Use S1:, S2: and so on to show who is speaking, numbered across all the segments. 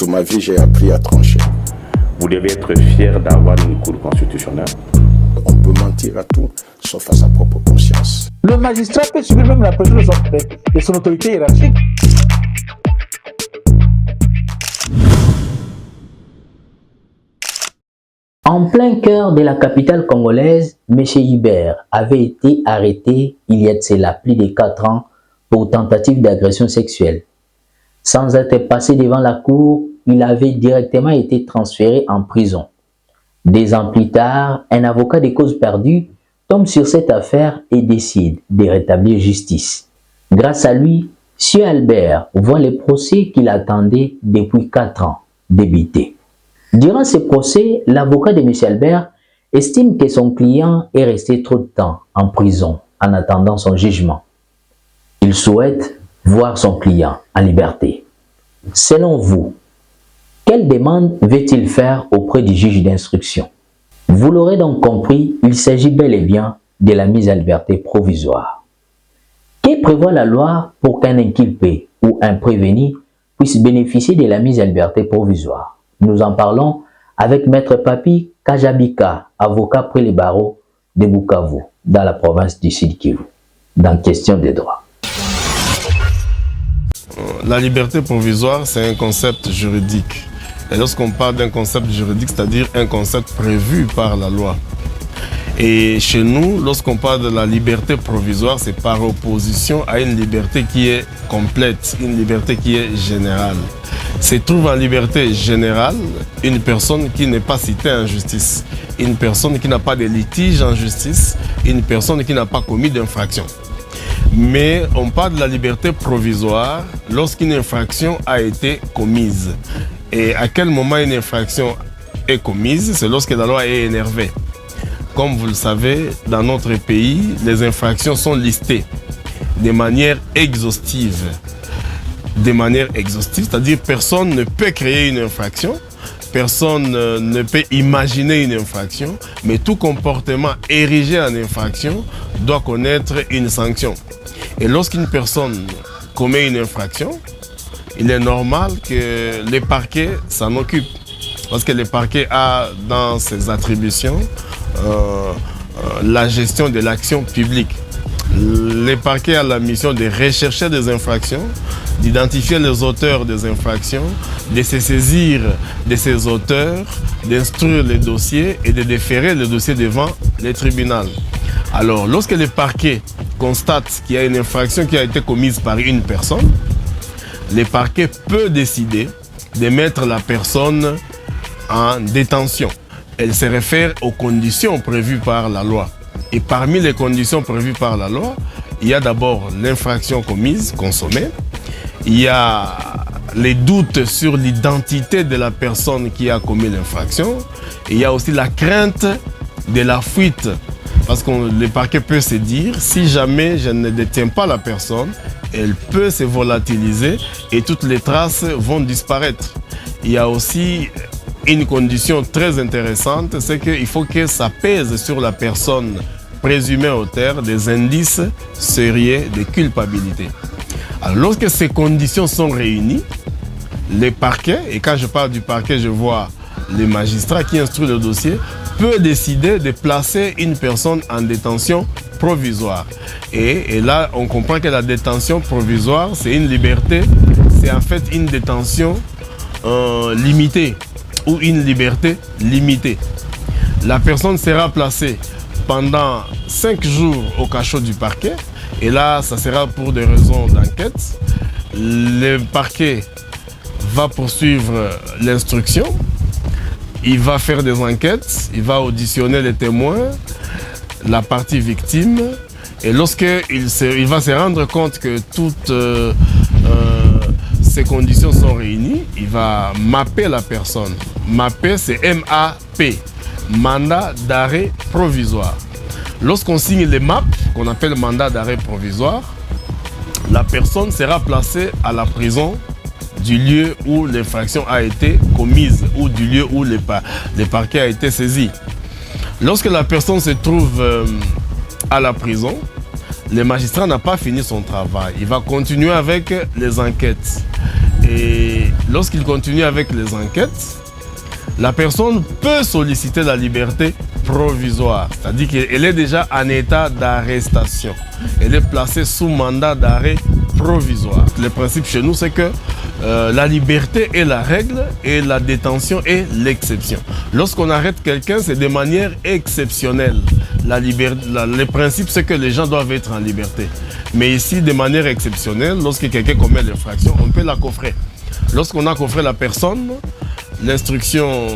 S1: Toute ma vie, j'ai appris à trancher.
S2: Vous devez être fier d'avoir une cour constitutionnelle.
S1: On peut mentir à tout, sauf à sa propre conscience.
S3: Le magistrat peut subir même la pression de son autorité hiérarchique.
S4: En plein cœur de la capitale congolaise, M. Hubert avait été arrêté il y a de cela plus de 4 ans pour tentative d'agression sexuelle. Sans être passé devant la cour, il avait directement été transféré en prison. 2 ans plus tard, un avocat des causes perdues tombe sur cette affaire et décide de rétablir justice. Grâce à lui, M. Albert voit le procès qu'il attendait depuis 4 ans débuter. Durant ce procès, l'avocat de M. Albert estime que son client est resté trop de temps en prison en attendant son jugement. Il souhaite voir son client en liberté. Selon vous, quelle demande veut-il faire auprès du juge d'instruction? Vous l'aurez donc compris, il s'agit bel et bien de la mise en liberté provisoire. Que prévoit la loi pour qu'un inculpé ou un prévenu puisse bénéficier de la mise en liberté provisoire? Nous en parlons avec Maître Papi Kajabika, avocat près les barreaux de Bukavu, dans la province du Sud-Kivu, dans Question des droits.
S5: La liberté provisoire, c'est un concept juridique. Et lorsqu'on parle d'un concept juridique, c'est-à-dire un concept prévu par la loi. Et chez nous, lorsqu'on parle de la liberté provisoire, c'est par opposition à une liberté qui est complète, une liberté qui est générale. Se trouve en liberté générale une personne qui n'est pas citée en justice, une personne qui n'a pas de litige en justice, une personne qui n'a pas commis d'infraction. Mais on parle de la liberté provisoire lorsqu'une infraction a été commise. Et à quel moment une infraction est commise? C'est lorsque la loi est énervée. Comme vous le savez, dans notre pays, les infractions sont listées de manière exhaustive. De manière exhaustive, c'est-à-dire personne ne peut créer une infraction, personne ne peut imaginer une infraction, mais tout comportement érigé en infraction doit connaître une sanction. Et lorsqu'une personne commet une infraction, il est normal que les parquets s'en occupent. Parce que le parquet a dans ses attributions la gestion de l'action publique. Le parquet a la mission de rechercher des infractions, d'identifier les auteurs des infractions, de se saisir de ces auteurs, d'instruire les dossiers et de déférer les dossiers devant les tribunaux. Alors, lorsque le parquet constate qu'il y a une infraction qui a été commise par une personne, le parquet peut décider de mettre la personne en détention. Elle se réfère aux conditions prévues par la loi. Et parmi les conditions prévues par la loi, il y a d'abord l'infraction commise, consommée. Il y a les doutes sur l'identité de la personne qui a commis l'infraction. Il y a aussi la crainte de la fuite. Parce que le parquet peut se dire, si jamais je ne détiens pas la personne, elle peut se volatiliser et toutes les traces vont disparaître. Il y a aussi une condition très intéressante, c'est qu'il faut que ça pèse sur la personne présumée auteur des indices sérieux de culpabilité. Alors, lorsque ces conditions sont réunies, le parquet, et quand je parle du parquet, je vois le magistrat qui instruit le dossier, peut décider de placer une personne en détention provisoire. Et là, on comprend que la détention provisoire, c'est une liberté, c'est en fait une détention limitée ou une liberté limitée. La personne sera placée pendant 5 jours au cachot du parquet et là, ça sera pour des raisons d'enquête. Le parquet va poursuivre l'instruction, il va faire des enquêtes, il va auditionner les témoins, la partie victime et lorsqu'il va se rendre compte que toutes ces conditions sont réunies, il va mapper la personne. Mapper, c'est M-A-P, mandat d'arrêt provisoire. Lorsqu'on signe les maps, qu'on appelle mandat d'arrêt provisoire, la personne sera placée à la prison du lieu où l'infraction a été commise ou du lieu où le parquet a été saisi. Lorsque la personne se trouve à la prison, le magistrat n'a pas fini son travail. Il va continuer avec les enquêtes. Et lorsqu'il continue avec les enquêtes, la personne peut solliciter la liberté provisoire, c'est-à-dire qu'elle est déjà en état d'arrestation. Elle est placée sous mandat d'arrêt provisoire. Le principe chez nous, c'est que la liberté est la règle et la détention est l'exception. Lorsqu'on arrête quelqu'un, c'est de manière exceptionnelle. Le principe, c'est que les gens doivent être en liberté. Mais ici, de manière exceptionnelle, lorsque quelqu'un commet l'infraction, on peut la coffrer. Lorsqu'on a coffré la personne, l'instruction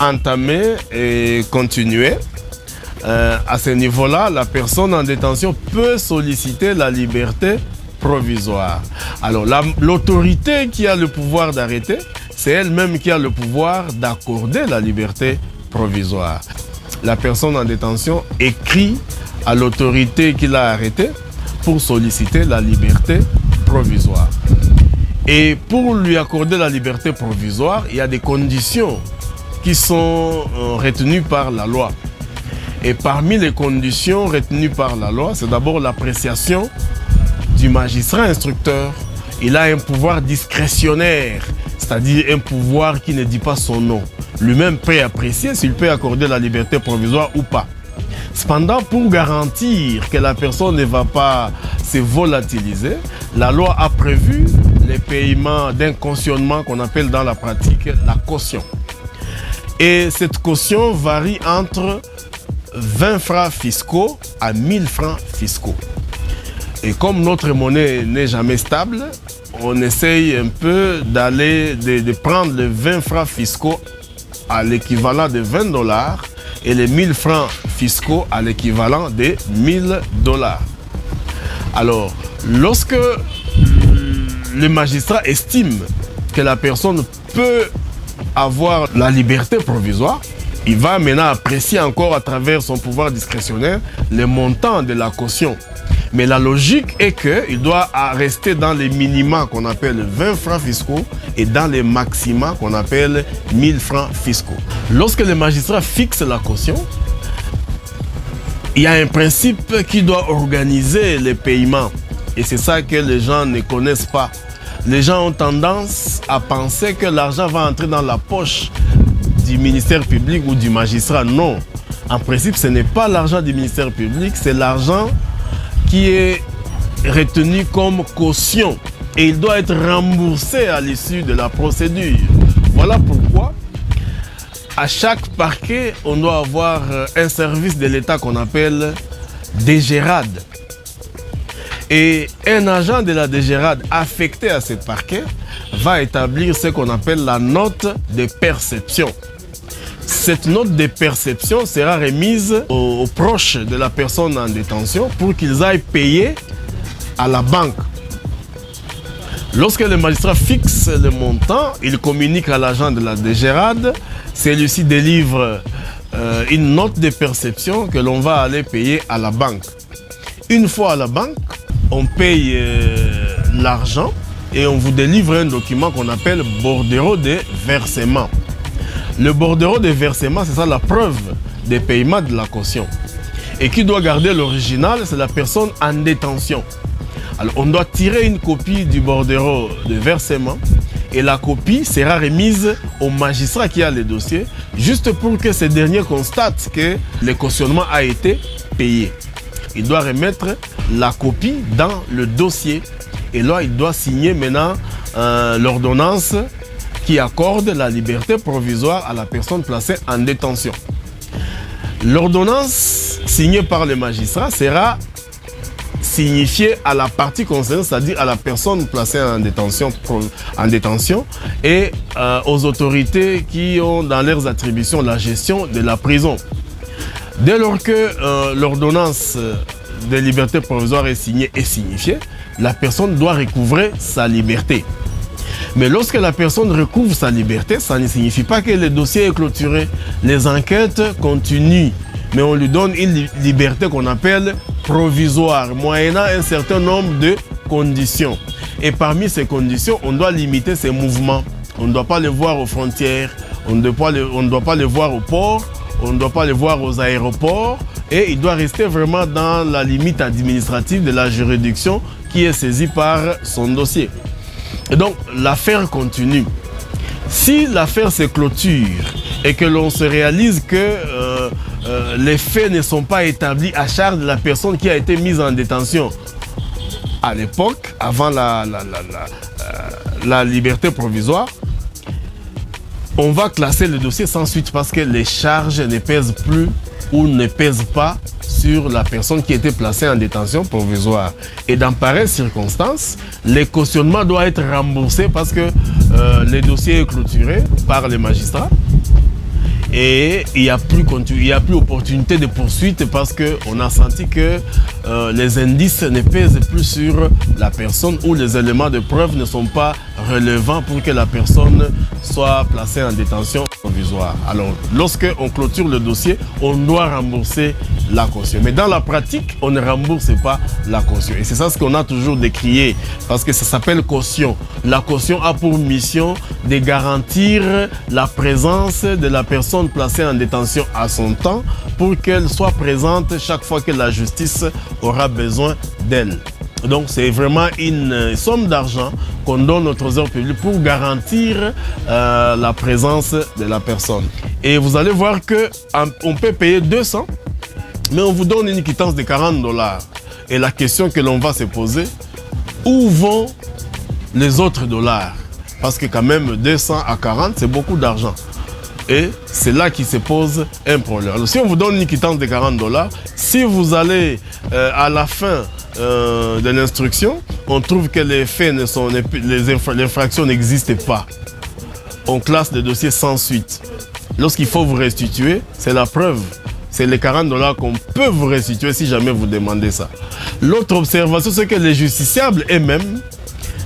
S5: entamée et continuée. À ce niveau-là, la personne en détention peut solliciter la liberté provisoire. Alors, l'autorité qui a le pouvoir d'arrêter, c'est elle-même qui a le pouvoir d'accorder la liberté provisoire. La personne en détention écrit à l'autorité qui l'a arrêté pour solliciter la liberté provisoire. Et pour lui accorder la liberté provisoire, il y a des conditions qui sont retenues par la loi. Et parmi les conditions retenues par la loi, c'est d'abord l'appréciation du magistrat instructeur. Il a un pouvoir discrétionnaire, c'est-à-dire un pouvoir qui ne dit pas son nom. Lui-même peut apprécier s'il peut accorder la liberté provisoire ou pas. Cependant, pour garantir que la personne ne va pas se volatiliser, la loi a prévu les paiements d'un cautionnement qu'on appelle dans la pratique la caution. Et cette caution varie entre 20 francs fiscaux à 1000 francs fiscaux. Et comme notre monnaie n'est jamais stable, on essaye un peu de prendre les 20 francs fiscaux à l'équivalent de 20 $ et les 1000 francs fiscaux à l'équivalent de 1000 $. Alors, lorsque le magistrat estime que la personne peut avoir la liberté provisoire, il va maintenant apprécier encore à travers son pouvoir discrétionnaire le montant de la caution. Mais la logique est qu'il doit rester dans les minima qu'on appelle 20 francs fiscaux et dans les maxima qu'on appelle 1000 francs fiscaux. Lorsque le magistrat fixe la caution, il y a un principe qui doit organiser les paiements. Et c'est ça que les gens ne connaissent pas. Les gens ont tendance à penser que l'argent va entrer dans la poche du ministère public ou du magistrat. Non. En principe, ce n'est pas l'argent du ministère public, c'est l'argent qui est retenu comme caution. Et il doit être remboursé à l'issue de la procédure. Voilà pourquoi, à chaque parquet, on doit avoir un service de l'État qu'on appelle DGRAD. Et un agent de la DGRAD affecté à ce parquet va établir ce qu'on appelle la note de perception. Cette note de perception sera remise aux proches de la personne en détention pour qu'ils aillent payer à la banque. Lorsque le magistrat fixe le montant, il communique à l'agent de la DGRAD, celui-ci délivre une note de perception que l'on va aller payer à la banque. Une fois à la banque, on paye l'argent et on vous délivre un document qu'on appelle bordereau de versement. Le bordereau de versement, c'est ça la preuve des paiements de la caution. Et qui doit garder l'original, c'est la personne en détention. Alors on doit tirer une copie du bordereau de versement et la copie sera remise au magistrat qui a le dossier, juste pour que ce dernier constate que le cautionnement a été payé. Il doit remettre la copie dans le dossier et là il doit signer maintenant l'ordonnance qui accorde la liberté provisoire à la personne placée en détention. L'ordonnance signée par le magistrat sera signifiée à la partie concernée, c'est-à-dire à la personne placée en détention et aux autorités qui ont dans leurs attributions la gestion de la prison. Dès lors que l'ordonnance de liberté provisoire est signée et signifiée, la personne doit recouvrer sa liberté. Mais lorsque la personne recouvre sa liberté, ça ne signifie pas que le dossier est clôturé. Les enquêtes continuent, mais on lui donne une liberté qu'on appelle provisoire, moyennant un certain nombre de conditions. Et parmi ces conditions, on doit limiter ses mouvements. On ne doit pas les voir aux frontières, on ne doit pas les voir au port, on ne doit pas les voir aux aéroports, et il doit rester vraiment dans la limite administrative de la juridiction qui est saisie par son dossier. Et donc, l'affaire continue. Si l'affaire se clôture et que l'on se réalise que les faits ne sont pas établis à charge de la personne qui a été mise en détention à l'époque, avant la liberté provisoire, on va classer le dossier sans suite parce que les charges ne pèsent plus ou ne pèsent pas sur la personne qui était placée en détention provisoire. Et dans pareilles circonstances, le cautionnement doit être remboursé parce que le dossier est clôturé par les magistrats et il n'y a plus opportunité de poursuite parce qu'on a senti que les indices ne pèsent plus sur la personne ou les éléments de preuve ne sont pas relevants pour que la personne soit placée en détention provisoire. Alors, lorsqu'on clôture le dossier, on doit rembourser la caution. Mais dans la pratique, on ne rembourse pas la caution. Et c'est ça ce qu'on a toujours décrié, parce que ça s'appelle caution. La caution a pour mission de garantir la présence de la personne placée en détention à son temps pour qu'elle soit présente chaque fois que la justice aura besoin d'elle. Donc c'est vraiment une somme d'argent qu'on donne aux trésors publics pour garantir la présence de la personne. Et vous allez voir qu'on peut payer 200, mais on vous donne une quittance de $40. Et la question que l'on va se poser, où vont les autres dollars? Parce que quand même 200 à 40, c'est beaucoup d'argent. Et c'est là qu'il se pose un problème. Alors si on vous donne une quittance de $40, si vous allez à la fin de l'instruction, on trouve que les faits l'infraction n'existe pas. On classe le dossier sans suite. Lorsqu'il faut vous restituer, c'est la preuve. C'est les $40 qu'on peut vous restituer si jamais vous demandez ça. L'autre observation, c'est que les justiciables eux-mêmes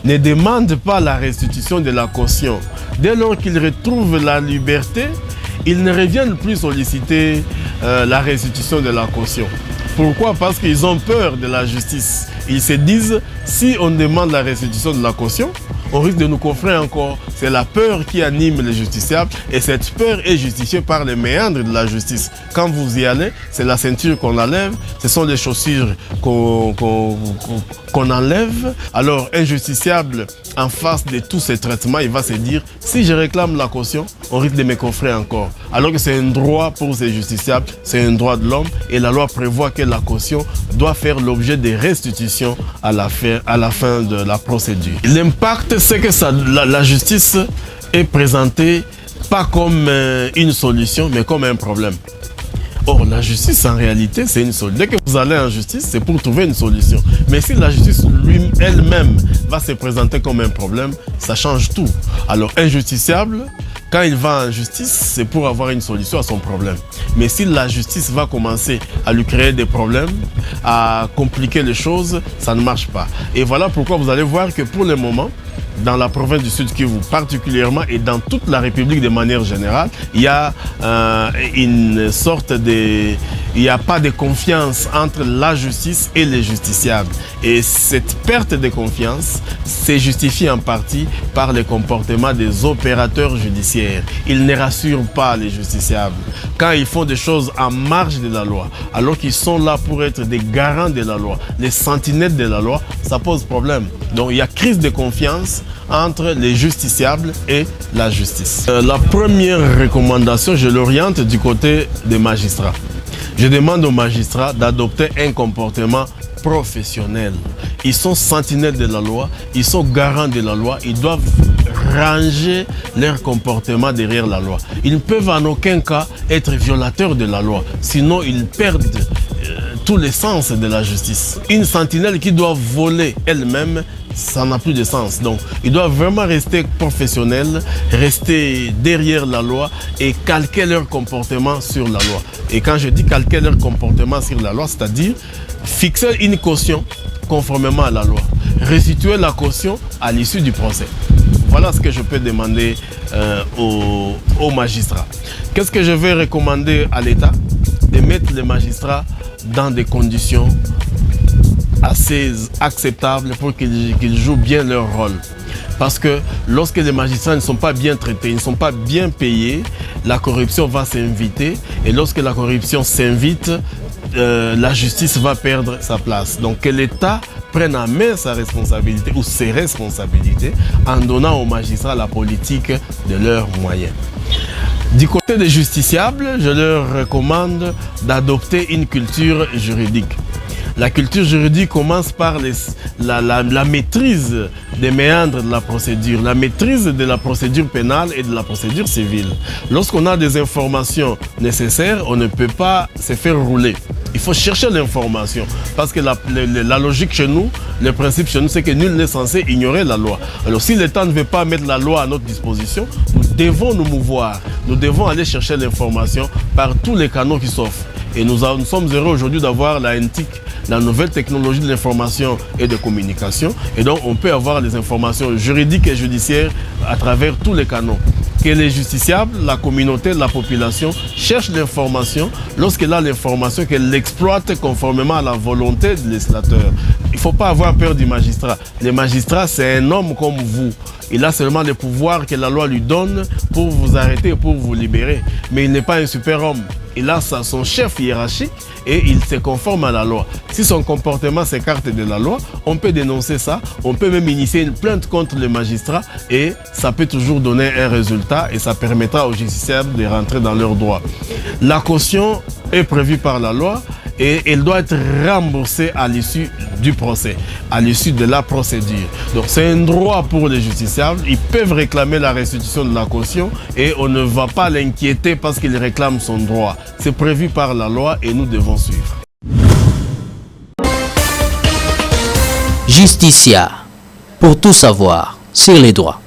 S5: ne demandent pas la restitution de la caution. Dès lors qu'ils retrouvent la liberté, ils ne reviennent plus solliciter la restitution de la caution. Pourquoi? Parce qu'ils ont peur de la justice. Ils se disent, si on demande la restitution de la caution, on risque de nous coffrer encore. C'est la peur qui anime les justiciables et cette peur est justifiée par les méandres de la justice. Quand vous y allez, c'est la ceinture qu'on enlève, ce sont les chaussures qu'on enlève. Alors un justiciable, en face de tous ces traitements, il va se dire, si je réclame la caution, on risque de me coffrer encore. Alors que c'est un droit pour ces justiciables, c'est un droit de l'homme et la loi prévoit que la caution doit faire l'objet de restitutions à la fin de la procédure. L'impact, c'est que la justice est présentée pas comme une solution, mais comme un problème. Or, la justice, en réalité, c'est une solution. Dès que vous allez en justice, c'est pour trouver une solution. Mais si la justice elle-même va se présenter comme un problème, ça change tout. Alors, un justiciable, quand il va en justice, c'est pour avoir une solution à son problème. Mais si la justice va commencer à lui créer des problèmes, à compliquer les choses, ça ne marche pas. Et voilà pourquoi vous allez voir que pour le moment, dans la province du Sud Kivu particulièrement et dans toute la République de manière générale, il y a une sorte de... Il n'y a pas de confiance entre la justice et les justiciables. Et cette perte de confiance se justifie en partie par le comportement des opérateurs judiciaires. Ils ne rassurent pas les justiciables quand ils font des choses en marge de la loi, alors qu'ils sont là pour être des garants de la loi, les sentinelles de la loi, ça pose problème. Donc il y a crise de confiance entre les justiciables et la justice. La première recommandation, je l'oriente du côté des magistrats. Je demande aux magistrats d'adopter un comportement professionnel. Ils sont sentinelles de la loi, ils sont garants de la loi, ils doivent ranger leur comportement derrière la loi. Ils ne peuvent en aucun cas être violateurs de la loi, sinon ils perdent tout le sens de la justice. Une sentinelle qui doit voler elle-même, ça n'a plus de sens. Donc, ils doivent vraiment rester professionnels, rester derrière la loi et calquer leur comportement sur la loi. Et quand je dis calquer leur comportement sur la loi, c'est-à-dire fixer une caution conformément à la loi, restituer la caution à l'issue du procès. Voilà ce que je peux demander aux magistrats. Qu'est-ce que je vais recommander à l'État? De mettre les magistrats dans des conditions assez acceptables pour qu'ils jouent bien leur rôle. Parce que lorsque les magistrats ne sont pas bien traités, ils ne sont pas bien payés, la corruption va s'inviter. Et lorsque la corruption s'invite, la justice va perdre sa place. Donc que l'État prenne en main sa responsabilité ou ses responsabilités en donnant aux magistrats la politique de leurs moyens. Du côté des justiciables, je leur recommande d'adopter une culture juridique. La culture juridique commence par la maîtrise des méandres de la procédure, la maîtrise de la procédure pénale et de la procédure civile. Lorsqu'on a des informations nécessaires, on ne peut pas se faire rouler. Il faut chercher l'information parce que la logique chez nous, le principe chez nous, c'est que nul n'est censé ignorer la loi. Alors si l'État ne veut pas mettre la loi à notre disposition, nous devons nous mouvoir. Nous devons aller chercher l'information par tous les canaux qui s'offrent. Et nous sommes heureux aujourd'hui d'avoir la NTIC, la nouvelle technologie de l'information et de communication. Et donc on peut avoir les informations juridiques et judiciaires à travers tous les canaux. Que les justiciables, la communauté, la population cherchent l'information lorsqu'elle a l'information, qu'elle l'exploite conformément à la volonté du législateur. Il ne faut pas avoir peur du magistrat. Le magistrat, c'est un homme comme vous. Il a seulement le pouvoir que la loi lui donne pour vous arrêter et pour vous libérer. Mais il n'est pas un super-homme. Il a son chef hiérarchique et il se conforme à la loi. Si son comportement s'écarte de la loi, on peut dénoncer ça, on peut même initier une plainte contre le magistrat et ça peut toujours donner un résultat et ça permettra aux justiciables de rentrer dans leurs droits. La caution est prévue par la loi et elle doit être remboursée à l'issue du procès, à l'issue de la procédure. Donc c'est un droit pour les justiciables, ils peuvent réclamer la restitution de la caution et on ne va pas l'inquiéter parce qu'il réclame son droit. C'est prévu par la loi et nous devons suivre.
S4: Justicia, pour tout savoir sur les droits.